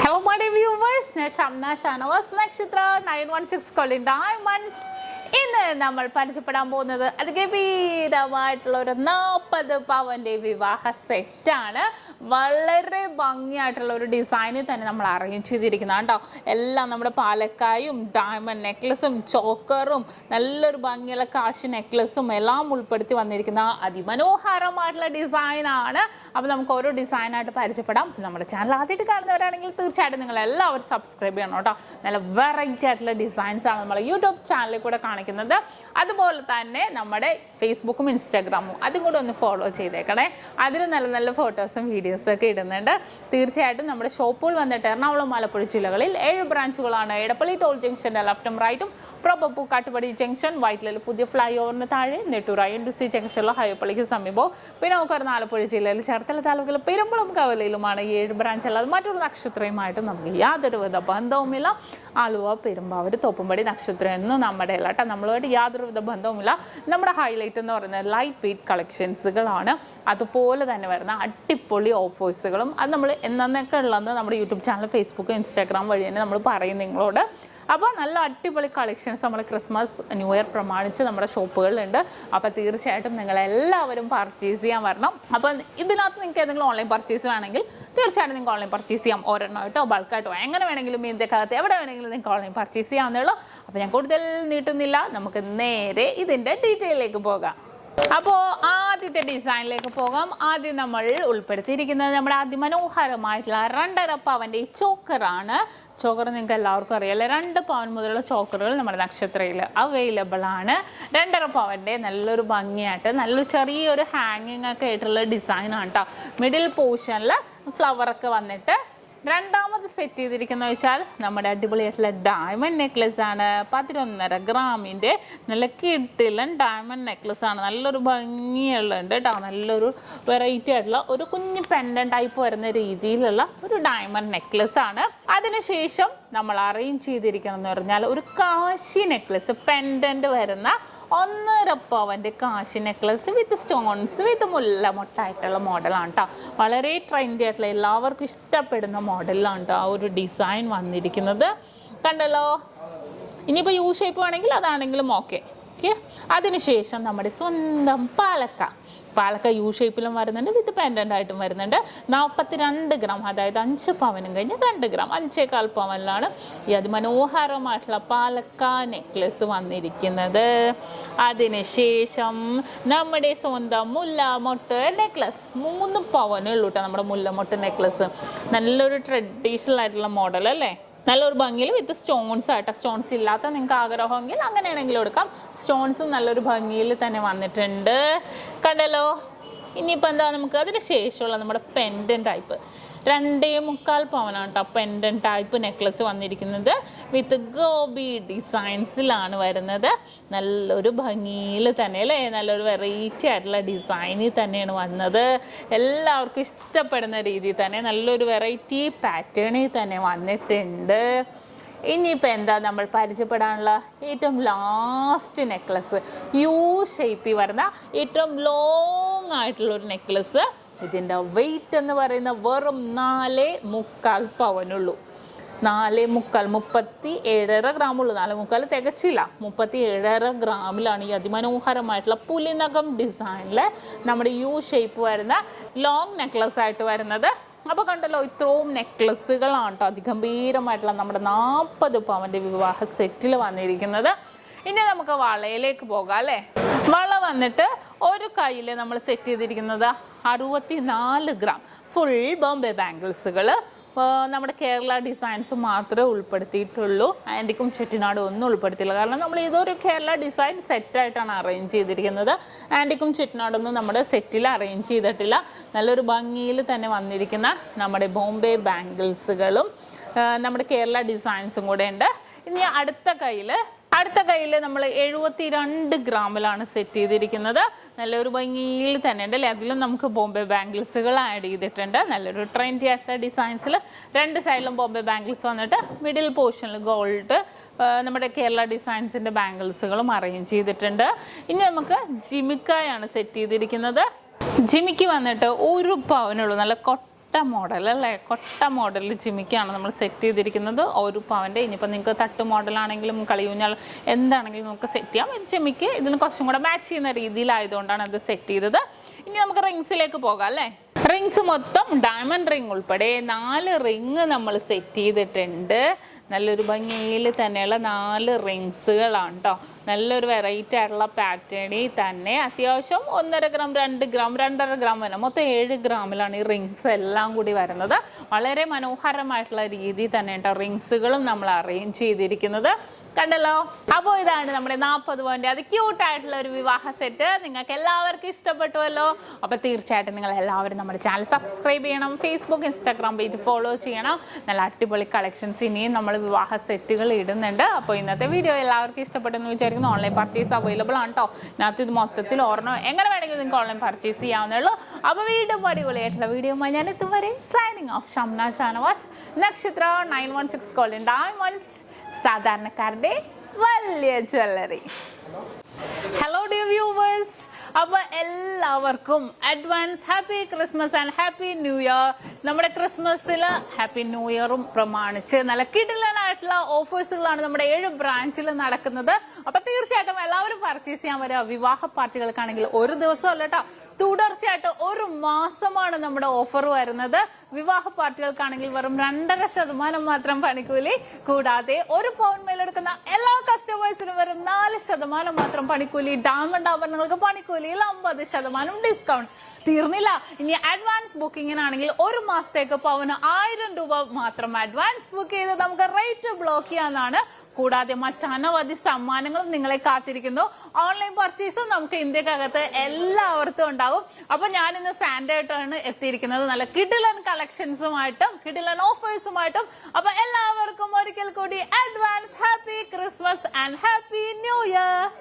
Hello my dear viewers, SHAMNA channel's Nakshathra 916 calling diamonds. ഇന്ന് നമ്മൾ പരിചയപ്പെടാൻ പോകുന്നത് അതിഗംഭീരമായിട്ടുള്ള ഒരു 40 പവന്റെ വിവാഹ സെറ്റാണ്. വളരെ ഭംഗിയായിട്ടുള്ള ഒരു ഡിസൈനിൽ തന്നെ നമ്മൾ അറേഞ്ച് ചെയ്തിരിക്കുന്നത് കേട്ടോ. എല്ലാം നമ്മുടെ പാലക്കായും ഡയമണ്ട് നെക്ലസും ചോക്കറും നല്ലൊരു ഭംഗിയുള്ള കാശ് നെക്ലസും എല്ലാം ഉൾപ്പെടുത്തി വന്നിരിക്കുന്ന അതിമനോഹരമായിട്ടുള്ള ഡിസൈനാണ്. അപ്പോൾ നമുക്ക് ഓരോ ഡിസൈനായിട്ട് പരിചയപ്പെടാം. നമ്മുടെ ചാനൽ ആദ്യമായിട്ട് കാണുന്നവരാണെങ്കിൽ തീർച്ചയായിട്ടും നിങ്ങൾ എല്ലാവരും സബ്സ്ക്രൈബ് ചെയ്യണം കേട്ടോ. നല്ല വെറൈറ്റി ആയിട്ടുള്ള ഡിസൈൻസ് ആണ് നമ്മൾ യൂട്യൂബ് ചാനലിൽ കൂടെ കാണിക്കുന്നത്. അതുപോലെ തന്നെ നമ്മുടെ ഫേസ്ബുക്കും ഇൻസ്റ്റാഗ്രാമും അതും കൂടെ ഒന്ന് ഫോളോ ചെയ്തേക്കണേ. അതിൽ നല്ല നല്ല ഫോട്ടോസും വീഡിയോസും ഒക്കെ ഇടുന്നുണ്ട്. തീർച്ചയായിട്ടും നമ്മുടെ ഷോപ്പുകൾ വന്നിട്ട് എറണാകുളം ആലപ്പുഴ ജില്ലകളിൽ 7 ബ്രാഞ്ചുകളാണ്. എടപ്പള്ളി ടോൾ ജംഗ്ഷൻ്റെ ലെഫ്റ്റും റൈറ്റും, പ്രൊപ്പപ്പൂ കാട്ടുപടി ജംഗ്ഷൻ, വൈറ്റിലയിൽ പുതിയ ഫ്ലൈ ഓവറിന് താഴെ, നെട്ടൂർ INDC ജംഗ്ഷനിലെ ഹൈപ്പള്ളിക്ക് സമീപവും, പിന്നെ നമുക്ക് ആലപ്പുഴ ജില്ലയിൽ ചേർത്തല താലൂക്കിൽ പെരുമ്പളം കവലയിലുമാണ് 7 ബ്രാഞ്ച് ഉള്ളത്. മറ്റൊരു നക്ഷത്രയുമായിട്ട് നമുക്ക് യാതൊരു വിധ ബന്ധവുമില്ല. ആലുവ, പെരുമ്പാവൂർ, തോപ്പുംപടി നക്ഷത്രം എന്നും നമ്മുടെ കേട്ടോ, നമ്മളുമായിട്ട് യാതൊരു വിധ ബന്ധവുമില്ല. നമ്മുടെ ഹൈലൈറ്റ് എന്ന് പറയുന്നത് ലൈറ്റ് വെയ്റ്റ് കളക്ഷൻസുകളാണ്. അതുപോലെ തന്നെ വരുന്ന അടിപൊളി ഓഫേഴ്സുകളും അത് നമ്മൾ എന്നൊക്കെ ഉള്ളതെന്ന് നമ്മുടെ യൂട്യൂബ് ചാനൽ, ഫേസ്ബുക്ക്, ഇൻസ്റ്റാഗ്രാം വഴി തന്നെ നമ്മൾ പറയും നിങ്ങളോട്. അപ്പോൾ നല്ല അടിപൊളി കളക്ഷൻസ് നമ്മൾ ക്രിസ്മസ് ന്യൂ ഇയർ പ്രമാണിച്ച് നമ്മുടെ ഷോപ്പുകളിലുണ്ട്. അപ്പോൾ തീർച്ചയായിട്ടും നിങ്ങളെല്ലാവരും പർച്ചേസ് ചെയ്യാൻ വരണം. അപ്പോൾ ഇതിനകത്ത് നിങ്ങൾക്ക് ഏതെങ്കിലും ഓൺലൈൻ പർച്ചേസ് വേണമെങ്കിൽ തീർച്ചയായിട്ടും നിങ്ങൾക്ക് ഓൺലൈൻ പർച്ചേസ് ചെയ്യാം. ഒരെണ്ണമായിട്ടോ ബൾക്കായിട്ടോ എങ്ങനെ വേണമെങ്കിലും ഇന്ത്യക്കകത്ത് എവിടെ വേണമെങ്കിലും നിങ്ങൾക്ക് ഓൺലൈൻ പർച്ചേസ് ചെയ്യാവുന്നേ ഉള്ളൂ. അപ്പോൾ ഞാൻ കൂടുതൽ നീട്ടുന്നില്ല, നമുക്ക് നേരെ ഇതിൻ്റെ ഡീറ്റെയിലേക്ക് പോകാം. അപ്പോൾ ആദ്യത്തെ ഡിസൈനിലേക്ക് പോകാം. ആദ്യം നമ്മൾ ഉൾപ്പെടുത്തിയിരിക്കുന്നത് നമ്മുടെ അതിമനോഹരമായിട്ടുള്ള 2.5 പവന്റെ ചോക്കറാണ്. ചോക്കർ നിങ്ങൾക്ക് എല്ലാവർക്കും അറിയാമല്ലേ, 2 പവൻ മുതലുള്ള ചോക്കറുകൾ നമ്മുടെ നക്ഷത്രയിൽ അവൈലബിൾ ആണ്. 2.5 പവന്റെ നല്ലൊരു ഭംഗിയായിട്ട് നല്ലൊരു ചെറിയൊരു ഹാങ്ങിങ് ഒക്കെ ആയിട്ടുള്ള ഡിസൈനാണ് കേട്ടോ. മിഡിൽ പോർഷനിൽ ഫ്ലവറൊക്കെ വന്നിട്ട് രണ്ടാമത് സെറ്റ് ചെയ്തിരിക്കുന്ന വെച്ചാൽ നമ്മുടെ അടിപൊളിയായിട്ടുള്ള ഡയമണ്ട് നെക്ലസ് ആണ്. 11.5 ഗ്രാമിൻ്റെ നല്ല കിഡിലൻ ഡയമണ്ട് നെക്ലസ് ആണ്. നല്ലൊരു ഭംഗിയുള്ളുണ്ട് കേട്ടോ. നല്ലൊരു വെറൈറ്റി ആയിട്ടുള്ള ഒരു കുഞ്ഞ് പെൻഡൻ ടൈപ്പ് വരുന്ന രീതിയിലുള്ള ഒരു ഡയമണ്ട് നെക്ലസ് ആണ്. അതിനുശേഷം നമ്മൾ അറേഞ്ച് ചെയ്തിരിക്കണമെന്ന് പറഞ്ഞാൽ ഒരു കാശി നെക്ലസ് പെൻഡന്റ് വരുന്ന 1.5 പവന്റെ കാശി നെക്ലസ് വിത്ത് സ്റ്റോൺസ് വിത്ത് മുല്ല മൊട്ടായിട്ടുള്ള മോഡലാണ് കേട്ടോ. വളരെ ട്രെൻഡി ആയിട്ടുള്ള എല്ലാവർക്കും ഇഷ്ടപ്പെടുന്ന മോഡലാണ് കേട്ടോ ആ ഒരു ഡിസൈൻ വന്നിരിക്കുന്നത്. കണ്ടല്ലോ, ഇനിയിപ്പോൾ യു ഷേപ്പ് വേണമെങ്കിൽ അതാണെങ്കിലും ഓക്കെ. അതിനുശേഷം നമ്മുടെ സ്വന്തം പാലക്ക യു ഷേപ്പിലും വരുന്നുണ്ട്, വിത്ത് പെൻഡൻ്റ് ആയിട്ടും വരുന്നുണ്ട്. 42 ഗ്രാം, അതായത് 5 പവനും കഴിഞ്ഞ് 2 ഗ്രാം 5.25 പവനിലാണ് ഈ അതിമനോഹരമായിട്ടുള്ള പാലക്ക നെക്ലസ് വന്നിരിക്കുന്നത്. അതിനുശേഷം നമ്മുടെ സ്വന്തം മുല്ലമൊട്ട് നെക്ലസ് 3 പവനുള്ളൂ കേട്ടോ. നമ്മുടെ മുല്ലമൊട്ട് നെക്ലസ് നല്ലൊരു ട്രഡീഷണൽ ആയിട്ടുള്ള മോഡൽ അല്ലേ, നല്ലൊരു ഭംഗിയിൽ വിത്ത് സ്റ്റോൺസ് ആട്ടോ. സ്റ്റോൺസ് ഇല്ലാത്ത നിങ്ങൾക്ക് ആഗ്രഹമെങ്കിൽ അങ്ങനെയാണെങ്കിലും എടുക്കാം. സ്റ്റോൺസും നല്ലൊരു ഭംഗിയിൽ തന്നെ വന്നിട്ടുണ്ട്. കണ്ടല്ലോ. ഇനിയിപ്പോൾ എന്താ, നമുക്ക് അതിന് ശേഷമുള്ള നമ്മുടെ പെൻഡൻ ടൈപ്പ് 2.25 പവനാണ് കേട്ടോ പെൻഡൻ ടൈപ്പ് നെക്ലസ് വന്നിരിക്കുന്നത്. വിത്ത് ഗോബി ഡിസൈൻസിലാണ് വരുന്നത്. നല്ലൊരു ഭംഗിയിൽ തന്നെ അല്ലേ, നല്ലൊരു വെറൈറ്റി ആയിട്ടുള്ള ഡിസൈനിൽ തന്നെയാണ് വന്നത്. എല്ലാവർക്കും ഇഷ്ടപ്പെടുന്ന രീതിയിൽ തന്നെ നല്ലൊരു വെറൈറ്റി പാറ്റേണിൽ തന്നെ വന്നിട്ടുണ്ട്. ഇനിയിപ്പോൾ എന്താ നമ്മൾ പരിചയപ്പെടാനുള്ള ഏറ്റവും ലാസ്റ്റ് നെക്ലസ്, യു ഷേപ്പിൽ വരുന്ന ഏറ്റവും ലോങ് ആയിട്ടുള്ളൊരു നെക്ലസ്. ഇതിൻ്റെ വെയിറ്റ് എന്ന് പറയുന്നത് വെറും 4.25 പവനുള്ളൂ. 4.25, 37.5 ഗ്രാമുള്ളൂ. 4.25 തികച്ചില്ല, 37.5 ഗ്രാമിലാണ് ഈ അതിമനോഹരമായിട്ടുള്ള പുലിനകം ഡിസൈനിൽ നമ്മുടെ യു ഷേപ്പ് വരുന്ന ലോങ് നെക്ലസ് ആയിട്ട് വരുന്നത്. അപ്പോൾ കണ്ടല്ലോ, ഇത്രയും നെക്ലസുകളാണ് കേട്ടോ അതിഗംഭീരമായിട്ടുള്ള നമ്മുടെ 40 പവന്റെ വിവാഹ സെറ്റിൽ വന്നിരിക്കുന്നത്. ഇനി നമുക്ക് വളയിലേക്ക് പോകാം അല്ലേ. വള വന്നിട്ട് ഒരു കയ്യിൽ നമ്മൾ സെറ്റ് ചെയ്തിരിക്കുന്നത് 64 ഗ്രാം ഫുൾ ബോംബെ ബാംഗിൾസുകൾ. നമ്മുടെ കേരള ഡിസൈൻസ് മാത്രമേ ഉൾപ്പെടുത്തിയിട്ടുള്ളൂ. ആൻറ്റിക്കും ചെട്ടിനാടും ഒന്നും ഉൾപ്പെടുത്തിയില്ല. കാരണം നമ്മൾ ഇതൊരു കേരള ഡിസൈൻ സെറ്റായിട്ടാണ് അറേഞ്ച് ചെയ്തിരിക്കുന്നത്. ആൻറ്റിക്കും ചെട്ടിനാടൊന്നും നമ്മുടെ സെറ്റിൽ അറേഞ്ച് ചെയ്തിട്ടില്ല. നല്ലൊരു ഭംഗിയിൽ തന്നെ വന്നിരിക്കുന്ന നമ്മുടെ ബോംബെ ബാംഗിൾസുകളും നമ്മുടെ കേരള ഡിസൈൻസും കൂടെ ഉണ്ട്. ഇനി അടുത്ത കയ്യിൽ നമ്മൾ 72 ഗ്രാമിലാണ് സെറ്റ് ചെയ്തിരിക്കുന്നത്. നല്ലൊരു ഭംഗിയിൽ തന്നെ ഉണ്ട് അല്ലേ. അതിലും നമുക്ക് ബോംബെ ബാംഗിൾസുകൾ ആഡ് ചെയ്തിട്ടുണ്ട്. നല്ലൊരു ട്രെൻഡി ആയിട്ടുള്ള ഡിസൈൻസിൽ 2 സൈഡിലും ബോംബെ ബാംഗിൾസ് വന്നിട്ട് മിഡിൽ പോർഷനിൽ ഗോൾഡ് നമ്മുടെ കേരള ഡിസൈൻസിൻ്റെ ബാംഗിൾസുകളും അറേഞ്ച് ചെയ്തിട്ടുണ്ട്. ഇനി നമുക്ക് ജിമിക്കായാണ് സെറ്റ് ചെയ്തിരിക്കുന്നത്. ജിമിക്ക് വന്നിട്ട് 1 പവനുള്ളൂ. നല്ല മോഡൽ അല്ലേ, കൊട്ട മോഡലിൽ ജിമിക്കാണ് നമ്മൾ സെറ്റ് ചെയ്തിരിക്കുന്നത്. ഒരു പവൻ്റെ ഇനിയിപ്പോൾ നിങ്ങൾക്ക് തട്ട് മോഡലാണെങ്കിലും കളിയൂഞ്ഞാൽ എന്താണെങ്കിലും നമുക്ക് സെറ്റ് ചെയ്യാം. ഇത് ജിമിക്ക് ഇതിന് കുറച്ചും കൂടെ മാച്ച് ചെയ്യുന്ന രീതിയിലായതുകൊണ്ടാണ് അത് സെറ്റ് ചെയ്തത്. ഇനി നമുക്ക് റിങ്സിലേക്ക് പോകാം അല്ലേ. റിങ്സ് മൊത്തം ഡയമണ്ട് റിങ് ഉൾപ്പെടെ 4 റിങ് നമ്മൾ സെറ്റ് ചെയ്തിട്ടുണ്ട്. നല്ലൊരു ഭംഗിയിൽ തന്നെയുള്ള 4 റിങ്സുകളാണ് കേട്ടോ. നല്ലൊരു വെറൈറ്റി ആയിട്ടുള്ള പാറ്റേണിൽ തന്നെ അത്യാവശ്യം 1.5 ഗ്രാം 2 ഗ്രാം 2.5 ഗ്രാം വരെ മൊത്തം 7 ഗ്രാമിലാണ് ഈ റിങ്സ് എല്ലാം കൂടി വരുന്നത്. വളരെ മനോഹരമായിട്ടുള്ള രീതിയിൽ തന്നെ കേട്ടോ റിങ്സുകളും നമ്മൾ അറേഞ്ച് ചെയ്തിരിക്കുന്നത്. കണ്ടല്ലോ. അപ്പോൾ ഇതാണ് നമ്മുടെ 40 പവൻ്റെ അത് ക്യൂട്ടായിട്ടുള്ള ഒരു വിവാഹ സെറ്റ്. നിങ്ങൾക്ക് എല്ലാവർക്കും ഇഷ്ടപ്പെട്ടുവല്ലോ. അപ്പോൾ തീർച്ചയായിട്ടും നിങ്ങൾ എല്ലാവരും നമ്മുടെ ചാനൽ സബ്സ്ക്രൈബ് ചെയ്യണം. ഫേസ്ബുക്ക് ഇൻസ്റ്റാഗ്രാം പേജ് ഫോളോ ചെയ്യണം. നല്ല അടിപൊളി കളക്ഷൻസ് ഇനിയും നമ്മൾ വിവാഹ സെറ്റുകൾ ഇടുന്നുണ്ട്. അപ്പോൾ ഇന്നത്തെ വീഡിയോ എല്ലാവർക്കും ഇഷ്ടപ്പെട്ടെന്ന് വിചാരിക്കുന്നു. ഓൺലൈൻ പർച്ചേസ് അവൈലബിൾ ആണ് കേട്ടോ. ഇതിനകത്ത് ഇത് മൊത്തത്തിൽ ഓർമ്മ എങ്ങനെ വേണമെങ്കിലും നിങ്ങൾക്ക് ഓൺലൈൻ പർച്ചേസ് ചെയ്യാവുന്നേ ഉള്ളൂ. അപ്പോൾ വീണ്ടും അടിപൊളിയായിട്ടുള്ള വീഡിയോ ഞാൻ ഇതുവരെ സൈനിങ് ഓഫ്. ഷംന ഷാനവാസ്, നക്ഷത്ര 916 ഗോൾഡൻ ഡയമണ്ട്സ്, സാധാരണക്കാരുടെ വലിയ ജ്വല്ലറി. ഹലോ ഡിയർ വ്യൂവേഴ്സ്, അപ്പൊ എല്ലാവർക്കും advance happy Christmas and happy new year. നമ്മുടെ ക്രിസ്മസില് ഹാപ്പി ന്യൂ ഇയറും പ്രമാണിച്ച് നല്ല കിടിലനായിട്ടുള്ള ഓഫേഴ്സുകളാണ് നമ്മുടെ 7 ബ്രാഞ്ചിൽ നടക്കുന്നത്. അപ്പൊ തീർച്ചയായിട്ടും എല്ലാവരും പർച്ചേസ് ചെയ്യാൻ വരിക. വിവാഹ പാർട്ടികൾക്കാണെങ്കിൽ ഒരു ദിവസം അല്ല കേട്ടോ, തുടർച്ചയായിട്ട് 1 മാസമാണ് നമ്മുടെ ഓഫർ വരുന്നത്. വിവാഹ പാർട്ടികൾക്കാണെങ്കിൽ വെറും 2.5% മാത്രം പണിക്കൂലി. കൂടാതെ 1 പൗണ്ട് മേലെടുക്കുന്ന എല്ലാ കസ്റ്റമേഴ്സിനും വെറും 4% മാത്രം പണിക്കൂലി. ഡയമണ്ട് ആഭരണങ്ങൾക്ക് പണിക്കൂലിയിൽ 50% ഡിസ്കൗണ്ട്. തീർന്നില്ല, ഇനി അഡ്വാൻസ് ബുക്കിങ്ങിനാണെങ്കിൽ 1 മാസത്തേക്ക് പവന് 1000 രൂപ മാത്രം അഡ്വാൻസ് ബുക്ക് ചെയ്ത് നമുക്ക് റേറ്റ് ബ്ലോക്ക് ചെയ്യാനാണ്. കൂടാതെ മറ്റനവധി സമ്മാനങ്ങളും നിങ്ങളെ കാത്തിരിക്കുന്നു. ഓൺലൈൻ പർച്ചേസും നമുക്ക് ഇന്ത്യക്കകത്ത് എല്ലാവർക്കും ഉണ്ടാകും. അപ്പൊ ഞാൻ ഇന്ന് സാൻഡായിട്ടാണ് എത്തിയിരിക്കുന്നത്, നല്ല കിടിലൻ കളക്ഷൻസുമായിട്ടും കിടിലൻ ഓഫേഴ്സുമായിട്ടും. അപ്പൊ എല്ലാവർക്കും ഒരിക്കൽ കൂടി അഡ്വാൻസ് ഹാപ്പി ക്രിസ്മസ് ആൻഡ്